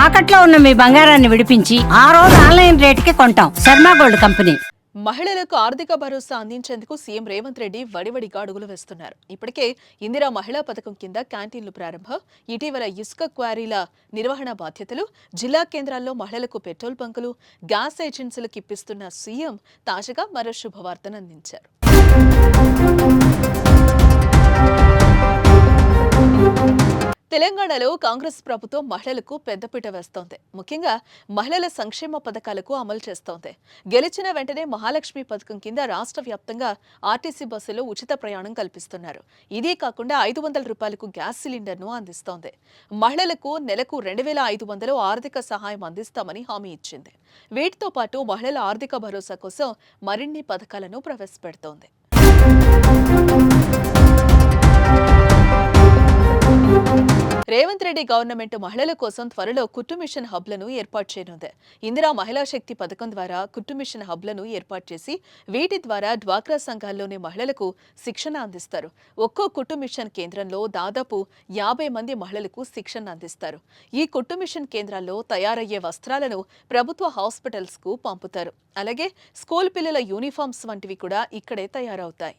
తాకట్లో ఉన్న మీ బంగారాన్ని విడిపించి ఆ రోజు ఆన్లైన్ రేటుకి కొంటాం. Sharma gold company. మహిళలకు ఆర్థిక భరోసా అందించేందుకు సీఎం రేవంత్ రెడ్డి వడివడిగా అడుగులు వేస్తున్నారు. ఇప్పటికే ఇందిరా మహిళా పథకం కింద క్యాంటీన్లు ప్రారంభం, ఇటీవల ఇసుక క్వారీల నిర్వహణ బాధ్యతలు, జిల్లా కేంద్రాల్లో మహిళలకు పెట్రోల్ బంకులు, గ్యాస్ ఏజెన్సీలకు ఇప్పిస్తున్న సీఎం తాజాగా మరో శుభవార్తను అందించారు. తెలంగాణలో కాంగ్రెస్ ప్రభుత్వం మహిళలకు పెద్దపీట వేస్తోంది. ముఖ్యంగా మహిళల సంక్షేమ పథకాలకు అమలు చేస్తోంది. గెలిచిన వెంటనే మహాలక్ష్మి పథకం కింద రాష్ట్ర వ్యాప్తంగా ఆర్టీసీ బస్సులో ఉచిత ప్రయాణం కల్పిస్తున్నారు. ఇదే కాకుండా 500 రూపాయలకు గ్యాస్ సిలిండర్ను అందిస్తోంది. మహిళలకు నెలకు 2500 ఆర్థిక సహాయం అందిస్తామని హామీ ఇచ్చింది. వీటితో పాటు మహిళల ఆర్థిక భరోసా కోసం మరిన్ని పథకాలను ప్రవేశపెడుతోంది. రేవంత్ రెడ్డి గవర్నమెంట్ మహిళల కోసం త్వరలో కుట్టు మిషన్ హబ్లను ఏర్పాటు చేయనుంది. ఇందిరా మహిళా శక్తి పథకం ద్వారా కుట్టు మిషన్ హబ్లను ఏర్పాటు చేసి వీటి ద్వారా డ్వాక్రా సంఘాల్లోని మహిళలకు శిక్షణ అందిస్తారు. ఒక్కో కుట్టు మిషన్ కేంద్రంలో దాదాపు 50 మంది మహిళలకు శిక్షణ అందిస్తారు. ఈ కుట్టు మిషన్ కేంద్రాల్లో తయారయ్యే వస్త్రాలను ప్రభుత్వ హాస్పిటల్స్ కు పంపుతారు. అలాగే స్కూల్ పిల్లల యూనిఫామ్స్ వంటివి కూడా ఇక్కడే తయారవుతాయి.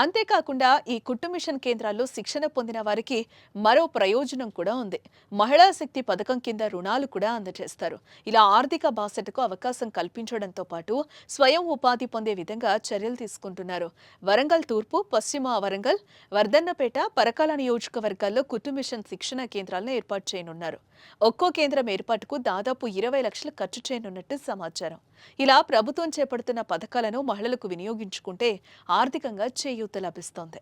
అంతేకాకుండా ఈ కుట్టు మిషన్ కేంద్రాల్లో శిక్షణ పొందిన వారికి మరో ప్రయోజనం కూడా ఉంది. మహిళా శక్తి పథకం కింద రుణాలు కూడా అందజేస్తారు. ఇలా ఆర్థిక బాసటకు అవకాశం కల్పించడంతో పాటు స్వయం ఉపాధి పొందే విధంగా చర్యలు తీసుకుంటున్నారు. వరంగల్ తూర్పు, పశ్చిమ వరంగల్, వర్ధన్నపేట, పరకాల నియోజకవర్గాల్లో కుట్టు మిషన్ శిక్షణ కేంద్రాలను ఏర్పాటు చేయనున్నారు. ఒక్కో కేంద్రం ఏర్పాటుకు దాదాపు 20 లక్షలు ఖర్చు చేయనున్నట్టు సమాచారం. ఇలా ప్రభుత్వం చేపడుతున్న పథకాలను మహిళలకు వినియోగించుకుంటే ఆర్థికంగా చేయూత లభిస్తోంది.